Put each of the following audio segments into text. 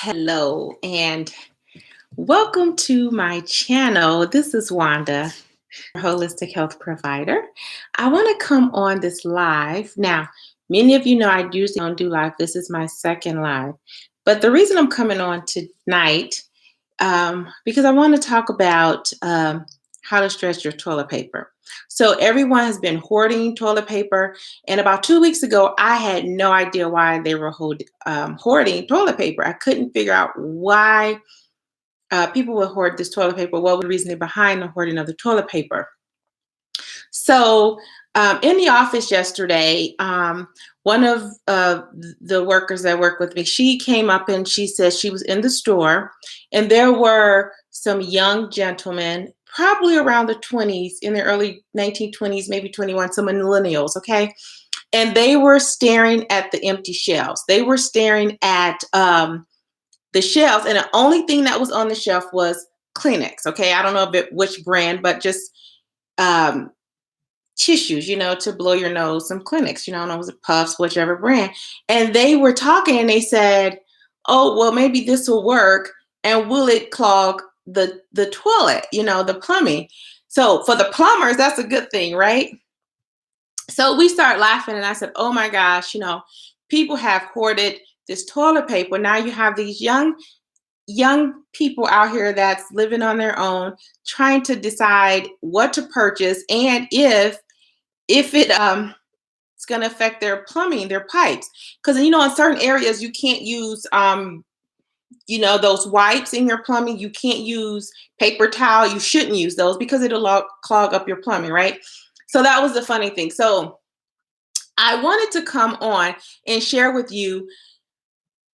Hello and welcome to my channel. This is Wanda, your holistic health provider. I want to come on this live. Now, many of you know I usually don't do live. This is my second live. But the reason I'm coming on tonight, because I want to talk about how to stretch your toilet paper. So everyone has been hoarding toilet paper, and about 2 weeks ago, I had no idea why they were hoarding toilet paper. I couldn't figure out why people would hoard this toilet paper. What was the reasoning behind the hoarding of the toilet paper? So in the office yesterday, one of the workers that work with me, she came up and she said she was in the store, and there were some young gentlemen, probably around the 20s, in the early 1920s, maybe 21, some millennials, okay? And they were staring at the empty shelves. They were staring at the shelves, and the only thing that was on the shelf was Kleenex, okay? I don't know which brand, but just um, tissues, to blow your nose, some Kleenex, I don't know, it was Puffs, whichever brand. And they were talking and they said, oh, well, maybe this will work. And will it clog the toilet, the plumbing? So for the plumbers, that's a good thing, right? So we start laughing and I said, oh my gosh, people have hoarded this toilet paper. Now you have these young people out here that's living on their own, trying to decide what to purchase and if it's going to affect their plumbing, their pipes. Because in certain areas you can't use those wipes in your plumbing. You can't use paper towel. You shouldn't use those because it'll clog up your plumbing, right? So that was the funny thing. So I wanted to come on and share with you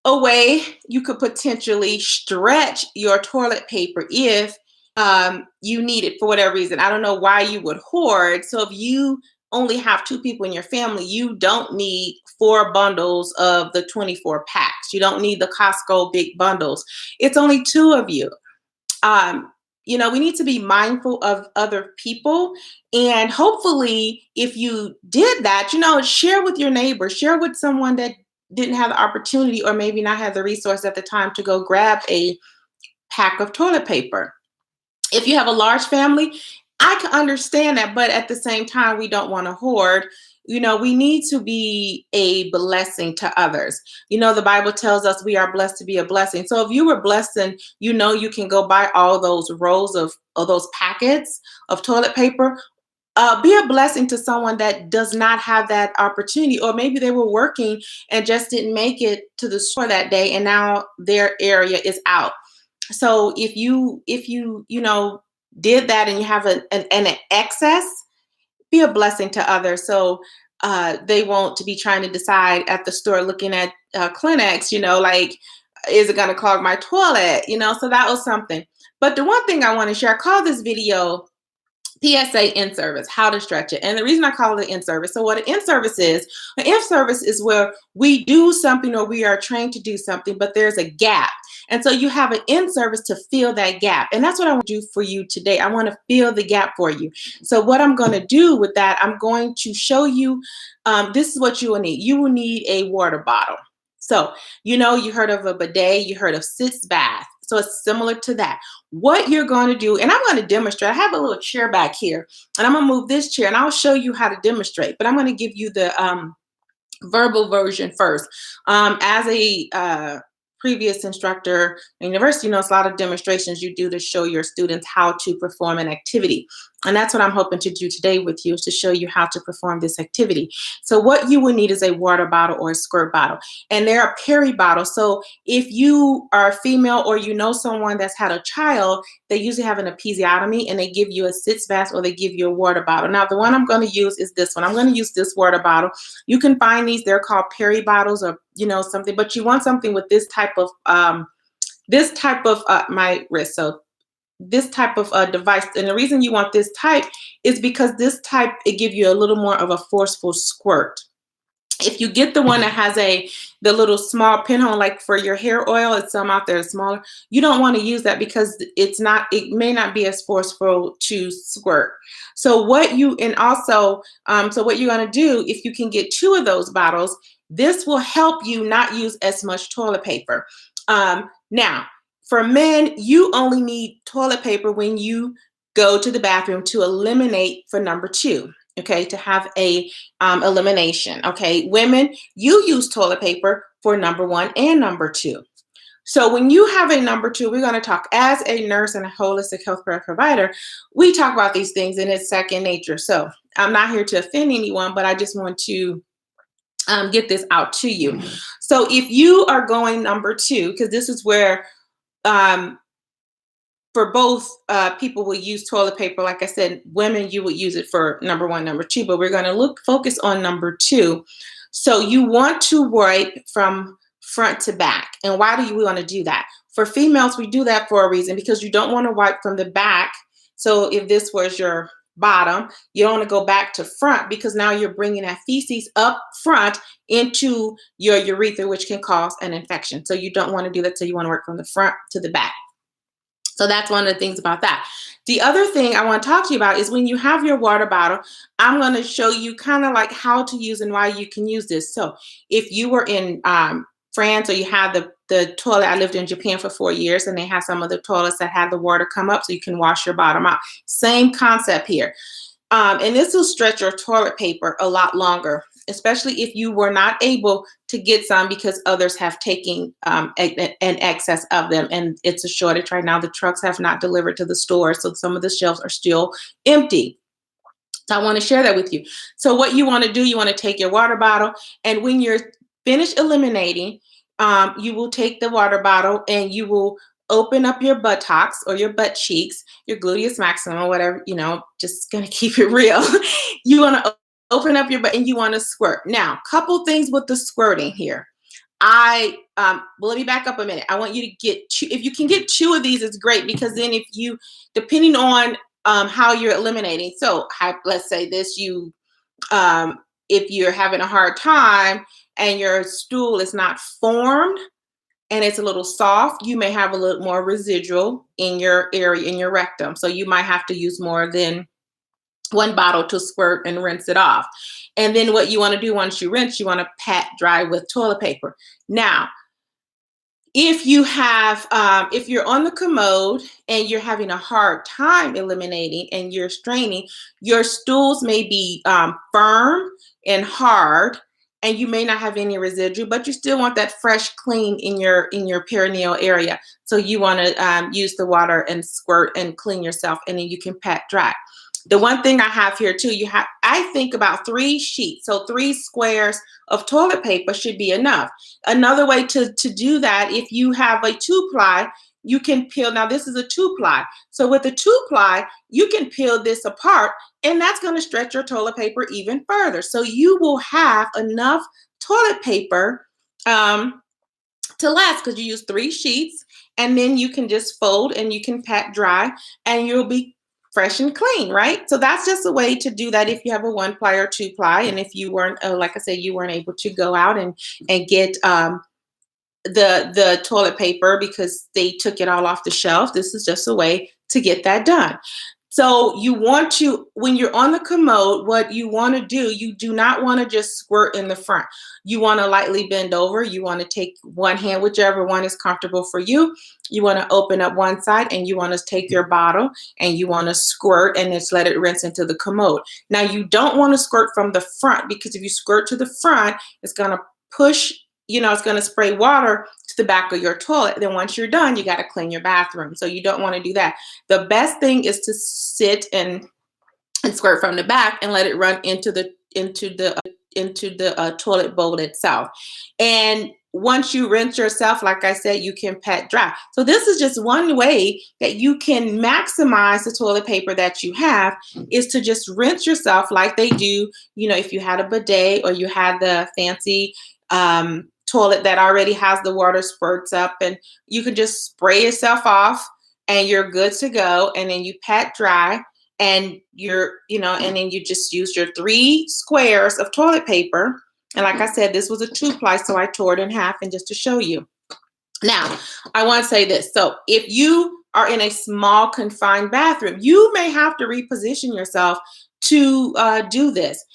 a way you could potentially stretch your toilet paper if you need it for whatever reason. I don't know why you would hoard. So if you only have 2 people in your family, you don't need 4 bundles of the 24 packs. You don't need the Costco big bundles. It's only 2 of you. We need to be mindful of other people. And hopefully, if you did that, share with your neighbor, share with someone that didn't have the opportunity or maybe not have the resource at the time to go grab a pack of toilet paper. If you have a large family, I can understand that, but at the same time, we don't want to hoard. We need to be a blessing to others. The Bible tells us we are blessed to be a blessing. So if you were blessed and you can go buy all those rolls of those packets of toilet paper, be a blessing to someone that does not have that opportunity, or maybe they were working and just didn't make it to the store that day, and now their area is out. So if you did that and you have an excess, be a blessing to others. So they won't be trying to decide at the store looking at Kleenex, like, is it going to clog my toilet? So that was something. But the one thing I want to share, I call this video PSA Inservice, how to stretch it. And the reason I call it Inservice, so what an Inservice is where we do something or we are trained to do something, but there's a gap. And so you have an Inservice to fill that gap. And that's what I want to do for you today. I want to fill the gap for you. So what I'm going to do with that, I'm going to show you, this is what you will need. You will need a water bottle. So, you heard of a bidet, you heard of sitz bath. So it's similar to that. What you're going to do, and I'm going to demonstrate. I have a little chair back here, and I'm going to move this chair, and I'll show you how to demonstrate. But I'm going to give you the verbal version first. As a previous instructor at university, it's a lot of demonstrations you do to show your students how to perform an activity. And that's what I'm hoping to do today with you, is to show you how to perform this activity. So what you will need is a water bottle or a squirt bottle. And there are peri bottles. So if you are female or someone that's had a child, they usually have an episiotomy and they give you a sitz bath or they give you a water bottle. Now, the one I'm going to use is this one. I'm going to use this water bottle. You can find these. They're called peri bottles or, something, but you want something with this type of my wrist. So this type of device. And the reason you want this type is because this type, it gives you a little more of a forceful squirt. If you get the one that has the little small pinhole, like for your hair oil, it's some out there smaller, you don't want to use that because it may not be as forceful to squirt. So what you're going to do, if you can get 2 of those bottles, this will help you not use as much toilet paper. Now, for men, you only need toilet paper when you go to the bathroom to eliminate for number two. Okay, to have a elimination. Okay, women, you use toilet paper for number one and number two. So when you have a number two, we're going to talk as a nurse and a holistic healthcare provider. We talk about these things and it's second nature. So I'm not here to offend anyone, but I just want to get this out to you. So if you are going number two, because this is where for both people will use toilet paper. Like I said, women, you would use it for number one, number two, but we're going to focus on number two. So you want to wipe from front to back. And why do we want to do that? For females, we do that for a reason, because you don't want to wipe from the back. So if this was your bottom, you don't want to go back to front, because now you're bringing that feces up front into your urethra, which can cause an infection. So you don't want to do that. So you want to work from the front to the back. So that's one of the things about that. The other thing I want to talk to you about is when you have your water bottle, I'm going to show you kind of like how to use and why you can use this. So if you were in France, or you had the toilet, I lived in Japan for 4 years, and they have some of the toilets that have the water come up so you can wash your bottom out. Same concept here. And this will stretch your toilet paper a lot longer, especially if you were not able to get some because others have taken an excess of them, and it's a shortage right now. The trucks have not delivered to the store, so some of the shelves are still empty. So I want to share that with you. So what you want to do, you want to take your water bottle, and when you're finished eliminating, you will take the water bottle and you will open up your buttocks or your butt cheeks, your gluteus maximum, whatever, just gonna keep it real. You want to open up your butt and you want to squirt. Now, couple things with the squirting here. Well, let me back up a minute. I want you to get two. If you can get two of these, it's great, because then if you, depending on how you're eliminating. So let's say this, if you're having a hard time and your stool is not formed and it's a little soft, you may have a little more residual in your area, in your rectum. So you might have to use more than one bottle to squirt and rinse it off. And then what you want to do once you rinse, you want to pat dry with toilet paper. Now, if you have, if you're on the commode and you're having a hard time eliminating and you're straining, your stools may be firm and hard, and you may not have any residue, but you still want that fresh, clean in your perineal area. So you want to use the water and squirt and clean yourself, and then you can pat dry. The one thing I have here too, I think about 3 sheets. So 3 squares of toilet paper should be enough. Another way to do that, if you have a 2-ply, you can peel. Now this is a 2-ply. So with a 2-ply, you can peel this apart, and that's going to stretch your toilet paper even further. So you will have enough toilet paper to last, because you use 3 sheets, and then you can just fold and you can pat dry, and you'll be fresh and clean, right? So that's just a way to do that if you have a 1-ply or 2-ply, and if you weren't, like I said, you weren't able to go out and get the toilet paper because they took it all off the shelf. This is just a way to get that done. So you want to, when you're on the commode, what you want to do, you do not want to just squirt in the front. You want to lightly bend over. You want to take one hand, whichever one is comfortable for you. You want to open up one side, and you want to take your bottle and you want to squirt and just let it rinse into the commode. Now, you don't want to squirt from the front, because if you squirt to the front, it's going to push, it's going to spray water to the back of your toilet. Then once you're done, you got to clean your bathroom. So you don't want to do that. The best thing is to sit and squirt from the back and let it run into the toilet bowl itself. And once you rinse yourself, like I said, you can pat dry. So this is just one way that you can maximize the toilet paper that you have, is to just rinse yourself like they do. If you had a bidet or you had the fancy toilet that already has the water spurts up, and you can just spray yourself off and you're good to go. And then you pat dry, and and then you just use your 3 squares of toilet paper. And like I said, this was a 2-ply, so I tore it in half, and just to show you. Now, I want to say this. So if you are in a small confined bathroom, you may have to reposition yourself to do this.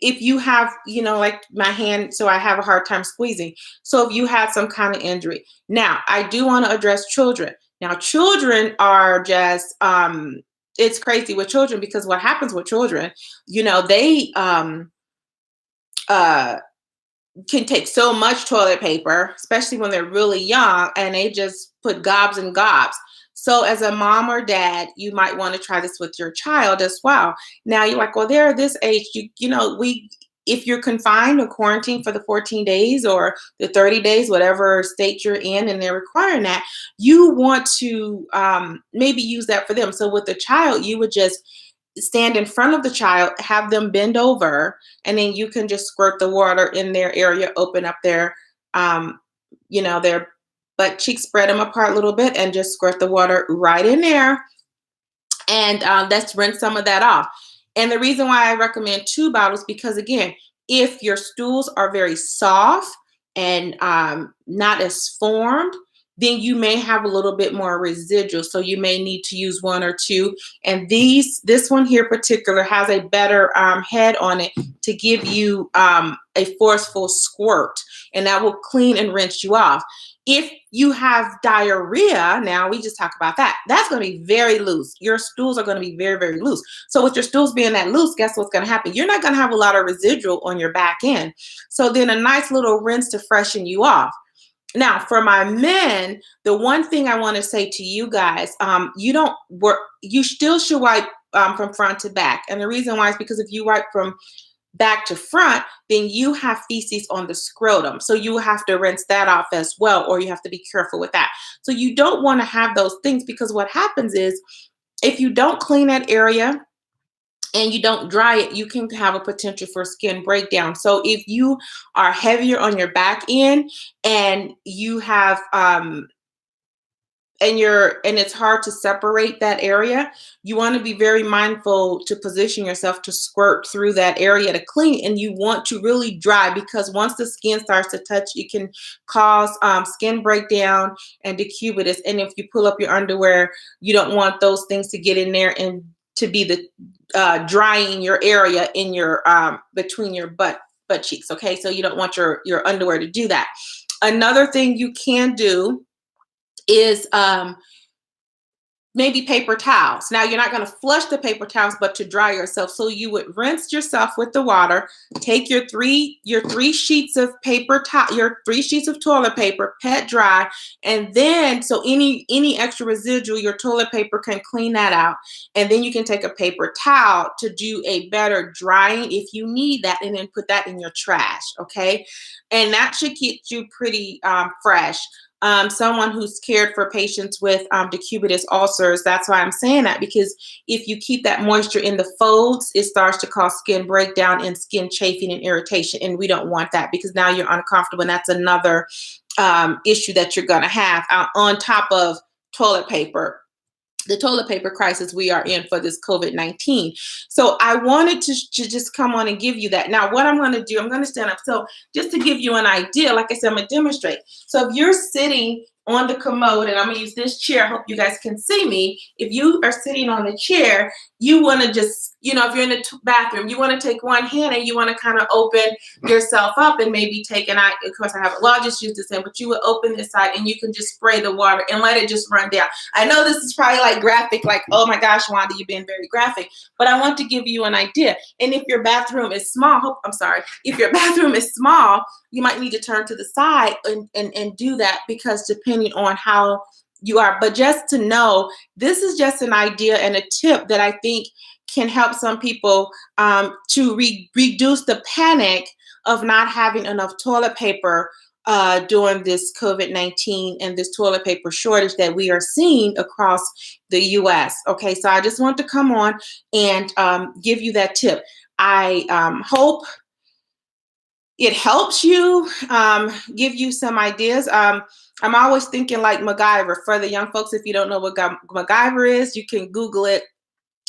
if you have, like my hand, so I have a hard time squeezing. So if you had some kind of injury. Now, I do want to address children. Now, children are just, it's crazy with children because what happens with children, they uh, can take so much toilet paper, especially when they're really young, and they just put gobs and gobs. So, as a mom or dad, you might want to try this with your child as well. Now, you're like, well, they're this age. If you're confined or quarantined for the 14 days or the 30 days, whatever state you're in, and they're requiring that, you want to maybe use that for them. So, with the child, you would just stand in front of the child, have them bend over, and then you can just squirt the water in their area, open up um, their butt cheeks, spread them apart a little bit, and just squirt the water right in there. And let's rinse some of that off. And the reason why I recommend 2 bottles, because again, if your stools are very soft and not as formed, then you may have a little bit more residual. So you may need to use 1 or 2. And this one here particular has a better head on it to give you a forceful squirt, and that will clean and rinse you off. If you have diarrhea, now we just talk about that. That's going to be very loose. Your stools are going to be very, very loose. So with your stools being that loose, guess what's going to happen? You're not going to have a lot of residual on your back end. So then a nice little rinse to freshen you off. Now, for my men, the one thing I want to say to you guys, you still should wipe from front to back. And the reason why is because if you wipe from back to front, then you have feces on the scrotum. So you have to rinse that off as well, or you have to be careful with that. So you don't want to have those things, because what happens is if you don't clean that area and you don't dry it, you can have a potential for skin breakdown. So if you are heavier on your back end and you have and it's hard to separate that area, you want to be very mindful to position yourself to squirt through that area to clean. And you want to really dry, because once the skin starts to touch, it can cause skin breakdown and decubitus. And if you pull up your underwear, you don't want those things to get in there and to be the drying your area in your between your butt cheeks. Okay, so you don't want your underwear to do that. Another thing you can do is maybe paper towels. Now, you're not going to flush the paper towels, but to dry yourself. So you would rinse yourself with the water, take your three sheets of paper towel, your 3 sheets of toilet paper, pet dry, and then so any extra residual, your toilet paper can clean that out. And then you can take a paper towel to do a better drying if you need that, and then put that in your trash. Okay, and that should keep you pretty fresh. Someone who's cared for patients with decubitus ulcers. That's why I'm saying that, because if you keep that moisture in the folds, it starts to cause skin breakdown and skin chafing and irritation. And we don't want that, because now you're uncomfortable. And that's another issue that you're going to have on top of toilet paper. The toilet paper crisis we are in for this COVID-19. So I wanted to just come on and give you that. Now, what I'm going to do, I'm going to stand up. So just to give you an idea, like I said, I'm going to demonstrate. So if you're sitting on the commode, and I'm going to use this chair, I hope you guys can see me. If you are sitting on the chair, you want to just, if you're in the bathroom, you want to take one hand and you want to kind of open yourself up and maybe take, and of course I have, I'll just use this hand, but you would open this side and you can just spray the water and let it just run down. I know this is probably like graphic, like, oh my gosh, Wanda, you've been very graphic, but I want to give you an idea. And if your bathroom is small, if your bathroom is small, you might need to turn to the side and do that, because depending on how you are. But just to know, this is just an idea and a tip that I think can help some people to reduce the panic of not having enough toilet paper during this COVID-19 and this toilet paper shortage that we are seeing across the U.S. Okay, so I just want to come on and give you that tip. I hope it helps you, give you some ideas. I'm always thinking like MacGyver. For the young folks, if you don't know what MacGyver is, you can Google it.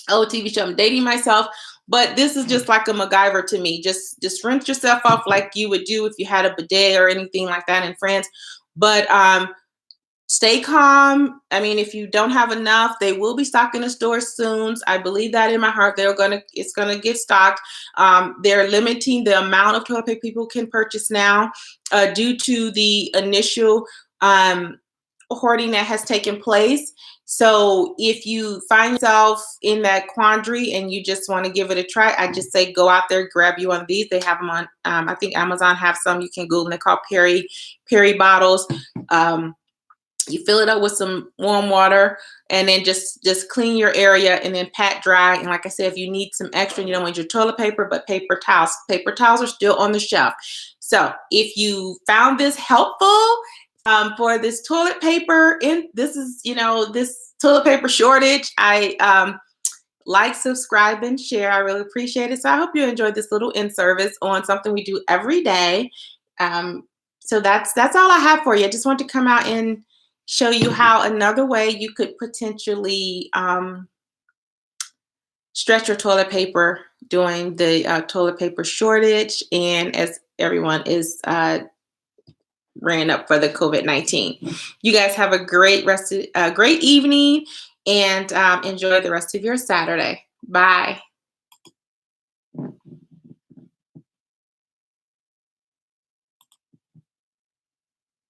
Oh, TV show. I'm dating myself, but this is just like a MacGyver to me. Just rinse yourself off like you would do if you had a bidet or anything like that in France. But Stay calm. I mean, if you don't have enough, they will be stocking the stores soon. I believe that in my heart. It's gonna get stocked. They're limiting the amount of toilet paper people can purchase now, due to the initial hoarding that has taken place. So if you find yourself in that quandary and you just want to give it a try, I just say go out there, grab you one of these. They have them on. I think Amazon have some. You can Google them. They're called Perry bottles. You fill it up with some warm water and then just clean your area and then pat dry. And like I said, if you need some extra and you don't want your toilet paper, but paper towels are still on the shelf. So if you found this helpful for this toilet paper, and this is, this toilet paper shortage, I like, subscribe, and share. I really appreciate it. So I hope you enjoyed this little in-service on something we do every day. So that's all I have for you. I just want to come out and show you how another way you could potentially stretch your toilet paper during the toilet paper shortage, and as everyone is ran up for the COVID-19. You guys have a great great evening, and enjoy the rest of your Saturday. Bye.